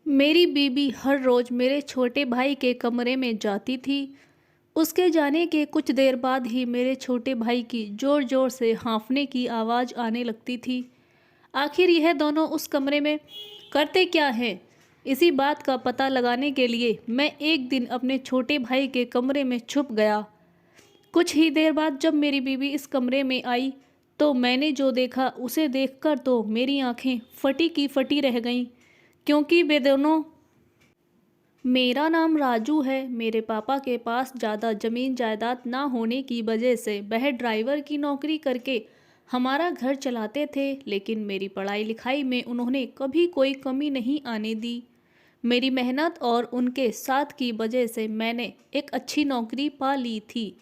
मेरी बीबी हर रोज़ मेरे छोटे भाई के कमरे में जाती थी। उसके जाने के कुछ देर बाद ही मेरे छोटे भाई की ज़ोर ज़ोर से हाँफने की आवाज़ आने लगती थी। आखिर यह दोनों उस कमरे में करते क्या हैं? इसी बात का पता लगाने के लिए मैं एक दिन अपने छोटे भाई के कमरे में छुप गया। कुछ ही देर बाद जब मेरी बीबी इस कमरे में आई तो मैंने जो देखा उसे देखकर तो मेरी आंखें फटी की फटी रह गईं, क्योंकि वे दोनों। मेरा नाम राजू है। मेरे पापा के पास ज़्यादा ज़मीन जायदाद ना होने की वजह से वह ड्राइवर की नौकरी करके हमारा घर चलाते थे, लेकिन मेरी पढ़ाई लिखाई में उन्होंने कभी कोई कमी नहीं आने दी। मेरी मेहनत और उनके साथ की वजह से मैंने एक अच्छी नौकरी पा ली थी।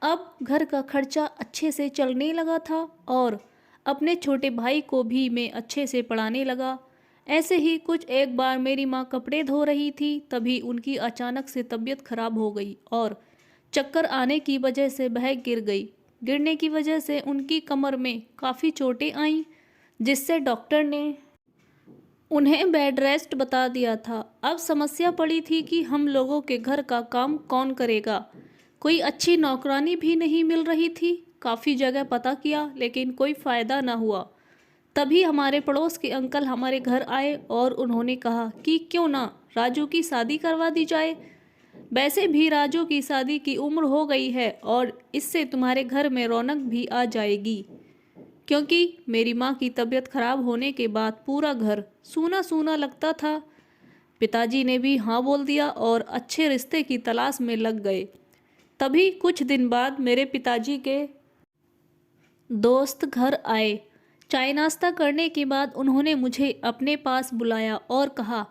अब घर का खर्चा अच्छे से चलने लगा था और अपने छोटे भाई को भी मैं अच्छे से पढ़ाने लगा। ऐसे ही कुछ एक बार मेरी माँ कपड़े धो रही थी, तभी उनकी अचानक से तबीयत खराब हो गई और चक्कर आने की वजह से वह गिर गई। गिरने की वजह से उनकी कमर में काफ़ी चोटें आईं, जिससे डॉक्टर ने उन्हें बेड रेस्ट बता दिया था। अब समस्या पड़ी थी कि हम लोगों के घर का काम कौन करेगा। कोई अच्छी नौकरानी भी नहीं मिल रही थी। काफ़ी जगह पता किया लेकिन कोई फ़ायदा ना हुआ। तभी हमारे पड़ोस के अंकल हमारे घर आए और उन्होंने कहा कि क्यों ना राजू की शादी करवा दी जाए। वैसे भी राजू की शादी की उम्र हो गई है और इससे तुम्हारे घर में रौनक भी आ जाएगी, क्योंकि मेरी माँ की तबीयत खराब होने के बाद पूरा घर सूना सूना लगता था। पिताजी ने भी हाँ बोल दिया और अच्छे रिश्ते की तलाश में लग गए। तभी कुछ दिन बाद मेरे पिताजी के दोस्त घर आए। चाय नाश्ता करने के बाद उन्होंने मुझे अपने पास बुलाया और कहा,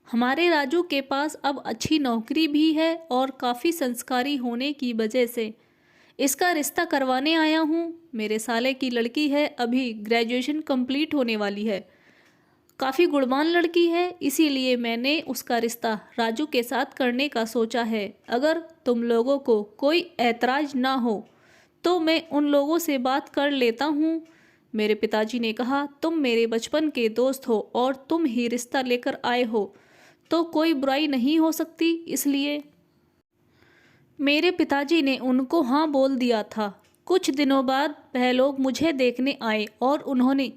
हमारे राजू के पास अब अच्छी नौकरी भी है और काफ़ी संस्कारी होने की वजह से इसका रिश्ता करवाने आया हूँ। मेरे साले की लड़की है, अभी ग्रेजुएशन कंप्लीट होने वाली है, काफ़ी गुणवान लड़की है, इसीलिए मैंने उसका रिश्ता राजू के साथ करने का सोचा है। अगर तुम लोगों को कोई ऐतराज़ ना हो तो मैं उन लोगों से बात कर लेता हूँ। मेरे पिताजी ने कहा, तुम मेरे बचपन के दोस्त हो और तुम ही रिश्ता लेकर आए हो तो कोई बुराई नहीं हो सकती, इसलिए मेरे पिताजी ने उनको हाँ बोल दिया था। कुछ दिनों बाद वह लोग मुझे देखने आए और उन्होंने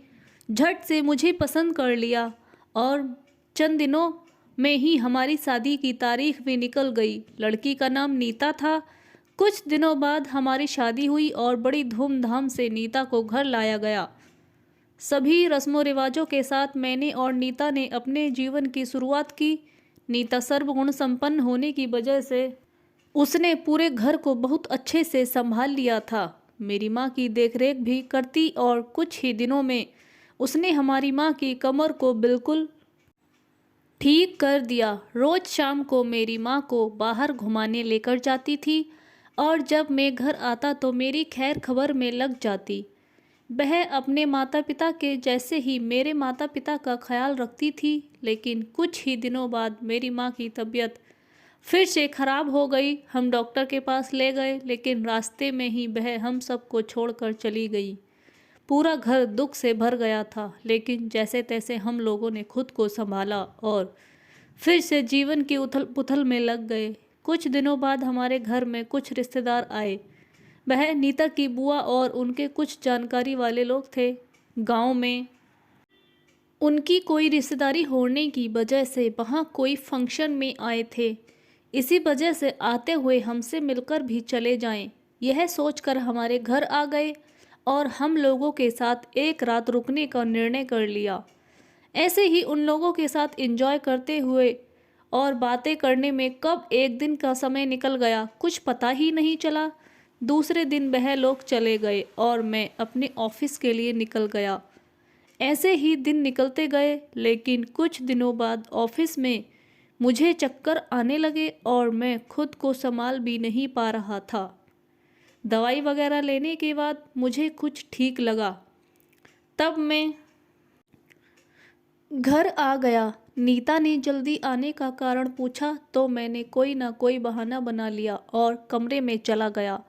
झट से मुझे पसंद कर लिया और चंद दिनों में ही हमारी शादी की तारीख भी निकल गई। लड़की का नाम नीता था। कुछ दिनों बाद हमारी शादी हुई और बड़ी धूमधाम से नीता को घर लाया गया। सभी रस्मों रिवाजों के साथ मैंने और नीता ने अपने जीवन की शुरुआत की। नीता सर्वगुण संपन्न होने की वजह से उसने पूरे घर को बहुत अच्छे से संभाल लिया था। मेरी माँ की देखरेख भी करती और कुछ ही दिनों में उसने हमारी माँ की कमर को बिल्कुल ठीक कर दिया। रोज शाम को मेरी माँ को बाहर घुमाने लेकर जाती थी और जब मैं घर आता तो मेरी खैर खबर में लग जाती। वह अपने माता पिता के जैसे ही मेरे माता पिता का ख्याल रखती थी, लेकिन कुछ ही दिनों बाद मेरी माँ की तबीयत फिर से खराब हो गई। हम डॉक्टर के पास ले गए, लेकिन रास्ते में ही वह हम सबको छोड़कर चली गई। पूरा घर दुख से भर गया था, लेकिन जैसे तैसे हम लोगों ने खुद को संभाला और फिर से जीवन की उथल पुथल में लग गए। कुछ दिनों बाद हमारे घर में कुछ रिश्तेदार आए। वह नीता की बुआ और उनके कुछ जानकारी वाले लोग थे। गांव में उनकी कोई रिश्तेदारी होने की वजह से वहाँ कोई फंक्शन में आए थे। इसी वजह से आते हुए हमसे मिलकर भी चले जाएं, यह सोचकर हमारे घर आ गए और हम लोगों के साथ एक रात रुकने का निर्णय कर लिया। ऐसे ही उन लोगों के साथ एंजॉय करते हुए और बातें करने में कब एक दिन का समय निकल गया कुछ पता ही नहीं चला। दूसरे दिन वह लोग चले गए और मैं अपने ऑफिस के लिए निकल गया। ऐसे ही दिन निकलते गए, लेकिन कुछ दिनों बाद ऑफिस में मुझे चक्कर आने लगे और मैं खुद को संभाल भी नहीं पा रहा था। दवाई वगैरह लेने के बाद मुझे कुछ ठीक लगा। तब मैं घर आ गया। नीता ने जल्दी आने का कारण पूछा तो मैंने कोई ना कोई बहाना बना लिया और कमरे में चला गया।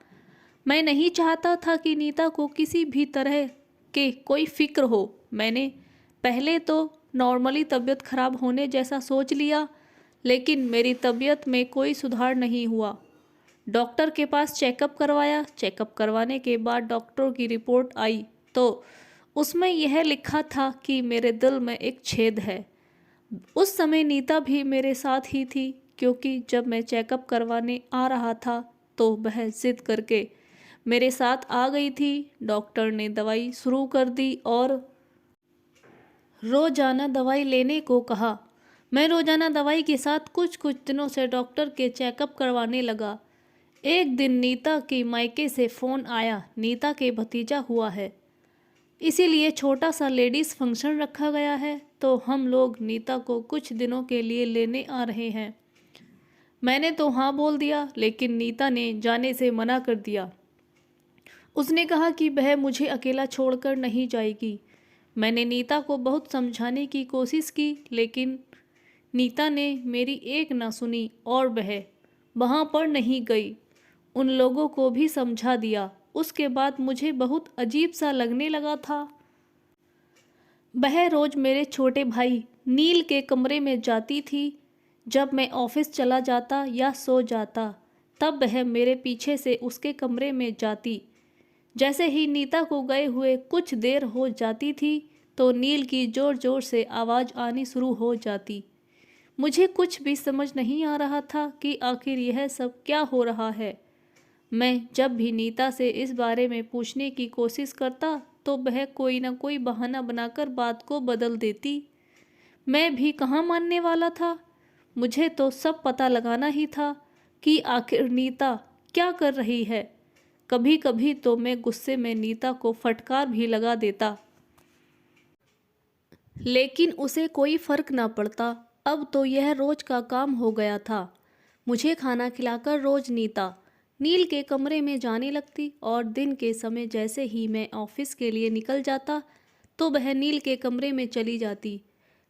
मैं नहीं चाहता था कि नीता को किसी भी तरह के कोई फिक्र हो। मैंने पहले तो नॉर्मली तबीयत खराब होने जैसा सोच लिया, लेकिन मेरी तबीयत में कोई सुधार नहीं हुआ। डॉक्टर के पास चेकअप करवाया। चेकअप करवाने के बाद डॉक्टर की रिपोर्ट आई तो उसमें यह लिखा था कि मेरे दिल में एक छेद है। उस समय नीता भी मेरे साथ ही थी, क्योंकि जब मैं चेकअप करवाने आ रहा था तो वह जिद करके मेरे साथ आ गई थी। डॉक्टर ने दवाई शुरू कर दी और रोज़ाना दवाई लेने को कहा। मैं रोज़ाना दवाई के साथ कुछ कुछ दिनों से डॉक्टर के चेकअप करवाने लगा। एक दिन नीता के मायके से फ़ोन आया। नीता के भतीजा हुआ है, इसीलिए छोटा सा लेडीज़ फंक्शन रखा गया है, तो हम लोग नीता को कुछ दिनों के लिए लेने आ रहे हैं। मैंने तो हाँ बोल दिया, लेकिन नीता ने जाने से मना कर दिया। उसने कहा कि वह मुझे अकेला छोड़कर नहीं जाएगी। मैंने नीता को बहुत समझाने की कोशिश की, लेकिन नीता ने मेरी एक ना सुनी और वह वहाँ पर नहीं गई। उन लोगों को भी समझा दिया। उसके बाद मुझे बहुत अजीब सा लगने लगा था। वह रोज़ मेरे छोटे भाई नील के कमरे में जाती थी। जब मैं ऑफिस चला जाता या सो जाता, तब वह मेरे पीछे से उसके कमरे में जाती। जैसे ही नीता को गए हुए कुछ देर हो जाती थी तो नील की ज़ोर ज़ोर से आवाज़ आनी शुरू हो जाती। मुझे कुछ भी समझ नहीं आ रहा था कि आखिर यह सब क्या हो रहा है। मैं जब भी नीता से इस बारे में पूछने की कोशिश करता तो वह कोई ना कोई बहाना बनाकर बात को बदल देती। मैं भी कहाँ मानने वाला था। मुझे तो सब पता लगाना ही था कि आखिर नीता क्या कर रही है। कभी कभी तो मैं गुस्से में नीता को फटकार भी लगा देता, लेकिन उसे कोई फर्क ना पड़ता। अब तो यह रोज का काम हो गया था। मुझे खाना खिलाकर रोज नीता नील के कमरे में जाने लगती और दिन के समय जैसे ही मैं ऑफिस के लिए निकल जाता तो वह नील के कमरे में चली जाती।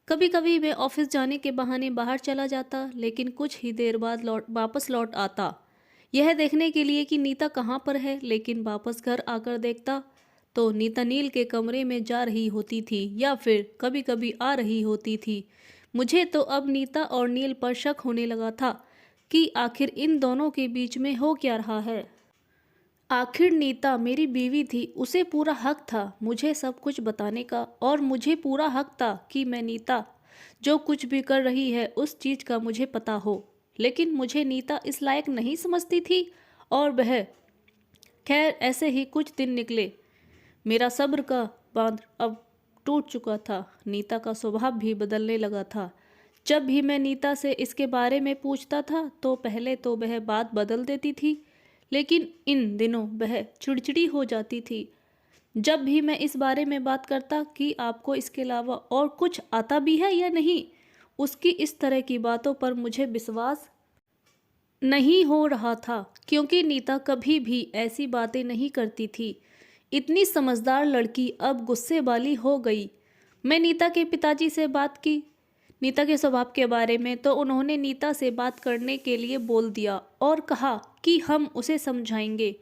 कभी कभी मैं ऑफिस जाने के बहाने बाहर चला जाता, लेकिन कुछ ही देर बाद वापस लौट आता, यह देखने के लिए कि नीता कहाँ पर है। लेकिन वापस घर आकर देखता तो नीता नील के कमरे में जा रही होती थी या फिर कभी कभी आ रही होती थी। मुझे तो अब नीता और नील पर शक होने लगा था कि आखिर इन दोनों के बीच में हो क्या रहा है। आखिर नीता मेरी बीवी थी, उसे पूरा हक था मुझे सब कुछ बताने का, और मुझे पूरा हक था कि मैं नीता जो कुछ भी कर रही है उस चीज़ का मुझे पता हो। लेकिन मुझे नीता इस लायक नहीं समझती थी और वह खैर ऐसे ही कुछ दिन निकले। मेरा सब्र का बांध अब टूट चुका था। नीता का स्वभाव भी बदलने लगा था। जब भी मैं नीता से इसके बारे में पूछता था तो पहले तो वह बात बदल देती थी, लेकिन इन दिनों वह चिड़चिड़ी हो जाती थी। जब भी मैं इस बारे में बात करता कि आपको इसके अलावा और कुछ आता भी है या नहीं, उसकी इस तरह की बातों पर मुझे विश्वास नहीं हो रहा था, क्योंकि नीता कभी भी ऐसी बातें नहीं करती थी। इतनी समझदार लड़की अब गुस्से वाली हो गई। मैं नीता के पिताजी से बात की नीता के स्वभाव के बारे में, तो उन्होंने नीता से बात करने के लिए बोल दिया और कहा कि हम उसे समझाएंगे।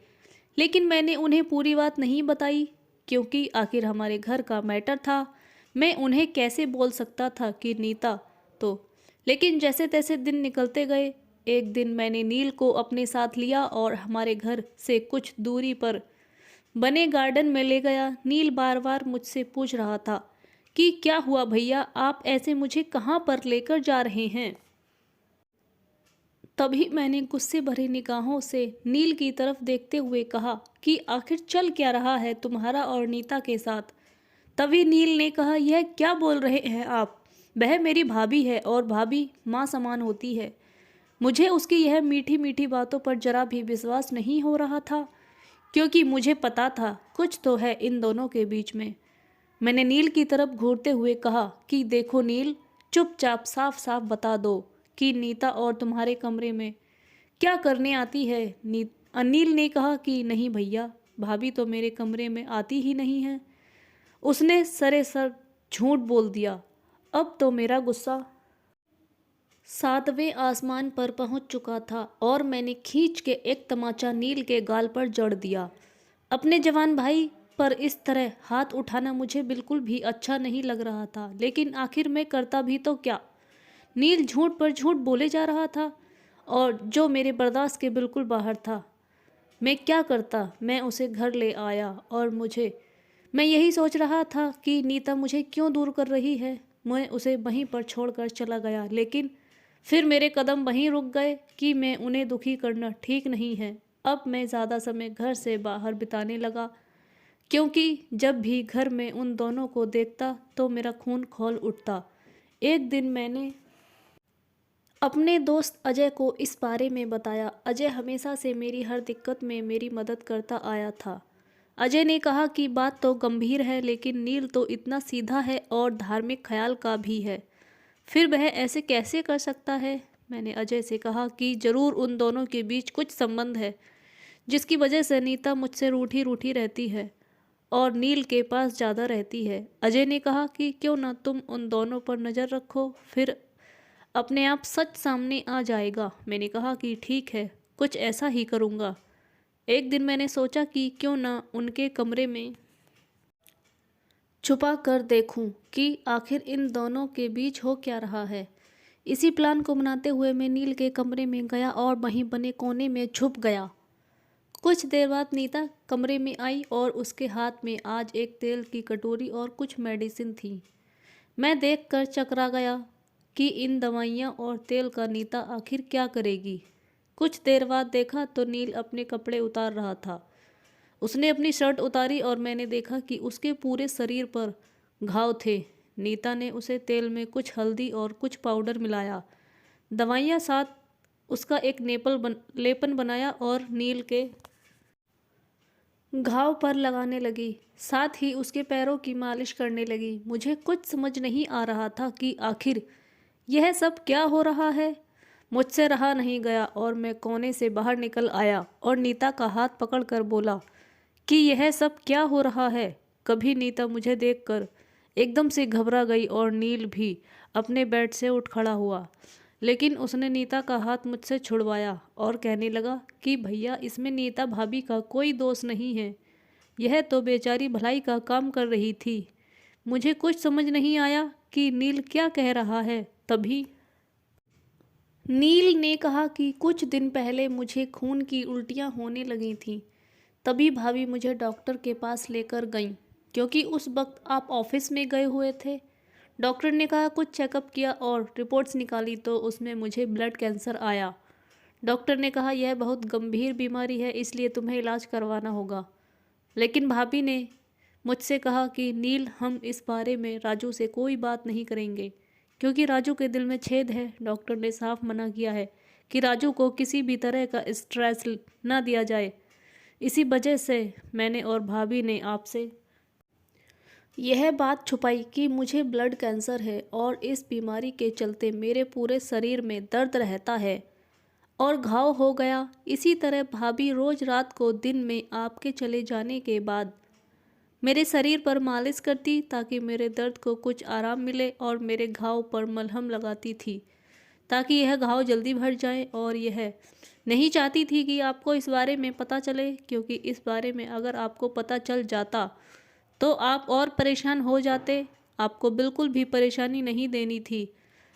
लेकिन मैंने उन्हें पूरी बात नहीं बताई, क्योंकि आखिर हमारे घर का मैटर था। मैं उन्हें कैसे बोल सकता था कि नीता तो। लेकिन जैसे तैसे दिन निकलते गए। एक दिन मैंने नील को अपने साथ लिया और हमारे घर से कुछ दूरी पर बने गार्डन में ले गया। नील बार बार मुझसे पूछ रहा था कि क्या हुआ भैया, आप ऐसे मुझे कहाँ पर लेकर जा रहे हैं। तभी मैंने गुस्से भरी निगाहों से नील की तरफ देखते हुए कहा कि आखिर चल क्या रहा है तुम्हारा और नीता के साथ। तभी नील ने कहा, यह क्या बोल रहे हैं आप, वह मेरी भाभी है और भाभी माँ समान होती है। मुझे उसकी यह मीठी मीठी बातों पर जरा भी विश्वास नहीं हो रहा था, क्योंकि मुझे पता था कुछ तो है इन दोनों के बीच में। मैंने नील की तरफ घूरते हुए कहा कि देखो नील, चुपचाप साफ साफ बता दो कि नीता और तुम्हारे कमरे में क्या करने आती है। नील ने कहा कि नहीं भैया, भाभी तो मेरे कमरे में आती ही नहीं है। उसने सरेसर झूठ बोल दिया। अब तो मेरा गुस्सा 7वें आसमान पर पहुंच चुका था और मैंने खींच के एक तमाचा नील के गाल पर जड़ दिया। अपने जवान भाई पर इस तरह हाथ उठाना मुझे बिल्कुल भी अच्छा नहीं लग रहा था। लेकिन आखिर मैं करता भी तो क्या? नील झूठ पर झूठ बोले जा रहा था और जो मेरे बर्दाश्त के बिल्कुल बाहर था। मैं क्या करता? मैं उसे घर ले आया और मैं यही सोच रहा था कि नीता मुझे क्यों दूर कर रही है। मैं उसे वहीं पर छोड़कर चला गया, लेकिन फिर मेरे कदम वहीं रुक गए कि मैं उन्हें दुखी करना ठीक नहीं है। अब मैं ज़्यादा समय घर से बाहर बिताने लगा, क्योंकि जब भी घर में उन दोनों को देखता तो मेरा खून खौल उठता। एक दिन मैंने अपने दोस्त अजय को इस बारे में बताया। अजय हमेशा से मेरी हर दिक्कत में मेरी मदद करता आया था। अजय ने कहा कि बात तो गंभीर है, लेकिन नील तो इतना सीधा है और धार्मिक ख्याल का भी है, फिर वह ऐसे कैसे कर सकता है? मैंने अजय से कहा कि ज़रूर उन दोनों के बीच कुछ संबंध है, जिसकी वजह से नीता मुझसे रूठी रूठी रहती है और नील के पास ज़्यादा रहती है। अजय ने कहा कि क्यों ना तुम उन दोनों पर नज़र रखो, फिर अपने आप सच सामने आ जाएगा। मैंने कहा कि ठीक है, कुछ ऐसा ही करूँगा। एक दिन मैंने सोचा कि क्यों ना उनके कमरे में छुपा कर देखूं कि आखिर इन दोनों के बीच हो क्या रहा है। इसी प्लान को बनाते हुए मैं नील के कमरे में गया और वहीं बने कोने में छुप गया। कुछ देर बाद नीता कमरे में आई और उसके हाथ में आज एक तेल की कटोरी और कुछ मेडिसिन थी। मैं देखकर चकरा गया कि इन दवाइयाँ और तेल का नीता आखिर क्या करेगी। कुछ देर बाद देखा तो नील अपने कपड़े उतार रहा था। उसने अपनी शर्ट उतारी और मैंने देखा कि उसके पूरे शरीर पर घाव थे। नीता ने उसे तेल में कुछ हल्दी और कुछ पाउडर मिलाया, दवाइयाँ साथ उसका एक लेपन बनाया और नील के घाव पर लगाने लगी। साथ ही उसके पैरों की मालिश करने लगी। मुझे कुछ समझ नहीं आ रहा था कि आखिर यह सब क्या हो रहा है। मुझसे रहा नहीं गया और मैं कोने से बाहर निकल आया और नीता का हाथ पकड़कर बोला कि यह सब क्या हो रहा है। कभी नीता मुझे देखकर एकदम से घबरा गई और नील भी अपने बेड से उठ खड़ा हुआ, लेकिन उसने नीता का हाथ मुझसे छुड़वाया और कहने लगा कि भैया, इसमें नीता भाभी का कोई दोष नहीं है, यह तो बेचारी भलाई का काम कर रही थी। मुझे कुछ समझ नहीं आया कि नील क्या कह रहा है। तभी नील ने कहा कि कुछ दिन पहले मुझे खून की उल्टियाँ होने लगी थीं। तभी भाभी मुझे डॉक्टर के पास लेकर गईं, क्योंकि उस वक्त आप ऑफिस में गए हुए थे। डॉक्टर ने कहा, कुछ चेकअप किया और रिपोर्ट्स निकाली तो उसमें मुझे ब्लड कैंसर आया। डॉक्टर ने कहा यह बहुत गंभीर बीमारी है, इसलिए तुम्हें इलाज करवाना होगा। लेकिन भाभी ने मुझसे कहा कि नील, हम इस बारे में राजू से कोई बात नहीं करेंगे, क्योंकि राजू के दिल में छेद है। डॉक्टर ने साफ मना किया है कि राजू को किसी भी तरह का स्ट्रेस ना दिया जाए। इसी वजह से मैंने और भाभी ने आपसे यह बात छुपाई कि मुझे ब्लड कैंसर है और इस बीमारी के चलते मेरे पूरे शरीर में दर्द रहता है और घाव हो गया। इसी तरह भाभी रोज़ रात को दिन में आपके चले जाने के बाद मेरे शरीर पर मालिश करती, ताकि मेरे दर्द को कुछ आराम मिले, और मेरे घाव पर मलहम लगाती थी ताकि यह घाव जल्दी भर जाए। और यह नहीं चाहती थी कि आपको इस बारे में पता चले, क्योंकि इस बारे में अगर आपको पता चल जाता तो आप और परेशान हो जाते। आपको बिल्कुल भी परेशानी नहीं देनी थी।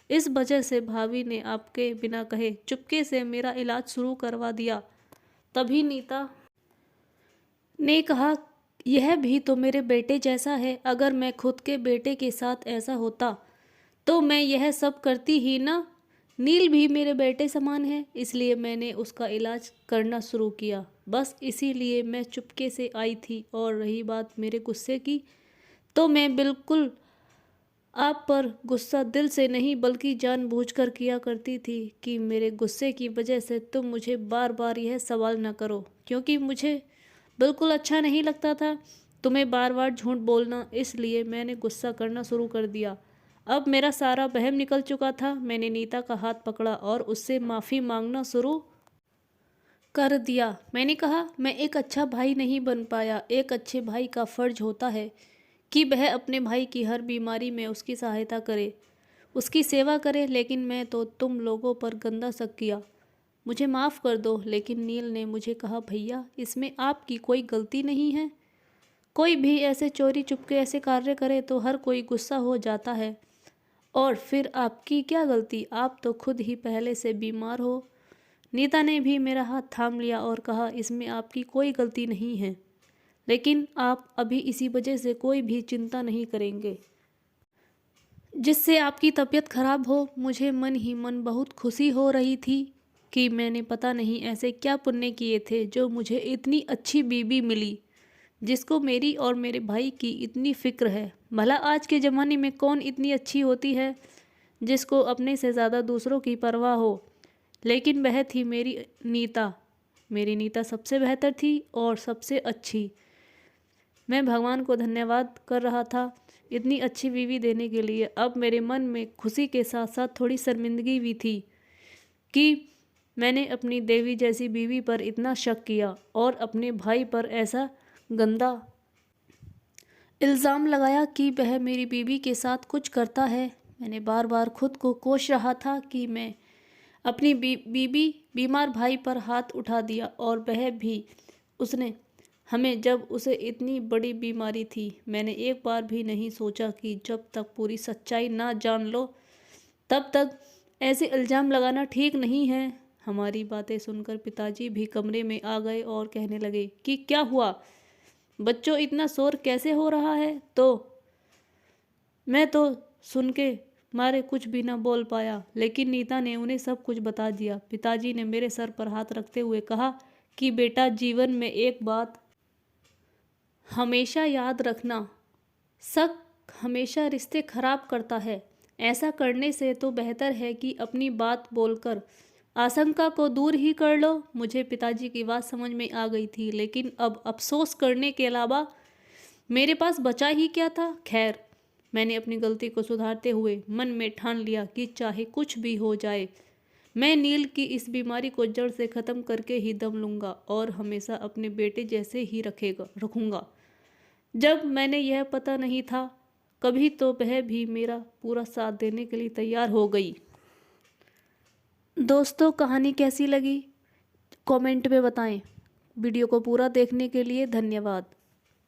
इस वजह से भाभी ने आपके बिना कहे चुपके से मेरा इलाज शुरू करवा दिया। तभी नीता ने कहा, यह भी तो मेरे बेटे जैसा है, अगर मैं खुद के बेटे के साथ ऐसा होता तो मैं यह सब करती ही ना। नील भी मेरे बेटे समान है, इसलिए मैंने उसका इलाज करना शुरू किया। बस इसीलिए मैं चुपके से आई थी। और रही बात मेरे गुस्से की, तो मैं बिल्कुल आप पर गुस्सा दिल से नहीं बल्कि जानबूझकर किया करती थी कि मेरे गुस्से की वजह से तुम मुझे बार बार यह सवाल न करो, क्योंकि मुझे बिल्कुल अच्छा नहीं लगता था तुम्हें बार बार झूठ बोलना। इसलिए मैंने गुस्सा करना शुरू कर दिया। अब मेरा सारा वहम निकल चुका था। मैंने नीता का हाथ पकड़ा और उससे माफ़ी मांगना शुरू कर दिया। मैंने कहा, मैं एक अच्छा भाई नहीं बन पाया। एक अच्छे भाई का फ़र्ज होता है कि वह अपने भाई की हर बीमारी में उसकी सहायता करे, उसकी सेवा करे, लेकिन मैं तो तुम लोगों पर गंदा शक किया। मुझे माफ़ कर दो। लेकिन नील ने मुझे कहा, भैया, इसमें आपकी कोई गलती नहीं है। कोई भी ऐसे चोरी चुपके ऐसे कार्य करे तो हर कोई गुस्सा हो जाता है। और फिर आपकी क्या गलती, आप तो खुद ही पहले से बीमार हो। नीता ने भी मेरा हाथ थाम लिया और कहा, इसमें आपकी कोई गलती नहीं है, लेकिन आप अभी इसी वजह से कोई भी चिंता नहीं करेंगे जिससे आपकी तबीयत खराब हो। मुझे मन ही मन बहुत खुशी हो रही थी कि मैंने पता नहीं ऐसे क्या पुण्य किए थे जो मुझे इतनी अच्छी बीवी मिली जिसको मेरी और मेरे भाई की इतनी फिक्र है। भला आज के ज़माने में कौन इतनी अच्छी होती है जिसको अपने से ज़्यादा दूसरों की परवाह हो। लेकिन वह थी मेरी नीता सबसे बेहतर थी और सबसे अच्छी। मैं भगवान को धन्यवाद कर रहा था इतनी अच्छी बीवी देने के लिए। अब मेरे मन में खुशी के साथ साथ थोड़ी शर्मिंदगी भी थी कि मैंने अपनी देवी जैसी बीवी पर इतना शक किया और अपने भाई पर ऐसा गंदा इल्ज़ाम लगाया कि वह मेरी बीवी के साथ कुछ करता है। मैंने बार बार खुद को कोस रहा था कि मैं अपनी बीवी बीमार भाई पर हाथ उठा दिया और वह भी उसने हमें जब उसे इतनी बड़ी बीमारी थी। मैंने एक बार भी नहीं सोचा कि जब तक पूरी सच्चाई ना जान लो तब तक ऐसे इल्ज़ाम लगाना ठीक नहीं है। हमारी बातें सुनकर पिताजी भी कमरे में आ गए और कहने लगे कि क्या हुआ बच्चों, इतना शोर कैसे हो रहा है। मैं तो सुन के मारे कुछ भी ना बोल पाया, लेकिन नीता ने उन्हें सब कुछ बता दिया। पिताजी ने मेरे सर पर हाथ रखते हुए कहा कि बेटा, जीवन में एक बात हमेशा याद रखना, शक हमेशा रिश्ते खराब करता है। ऐसा करने से तो बेहतर है कि अपनी बात बोलकर आशंका को दूर ही कर लो। मुझे पिताजी की बात समझ में आ गई थी, लेकिन अब अफसोस करने के अलावा मेरे पास बचा ही क्या था। खैर, मैंने अपनी गलती को सुधारते हुए मन में ठान लिया कि चाहे कुछ भी हो जाए, मैं नील की इस बीमारी को जड़ से ख़त्म करके ही दम लूँगा और हमेशा अपने बेटे जैसे ही रखूँगा। जब मैंने यह पता नहीं था कभी, तो वह भी मेरा पूरा साथ देने के लिए तैयार हो गई। दोस्तों, कहानी कैसी लगी कमेंट में बताएं। वीडियो को पूरा देखने के लिए धन्यवाद।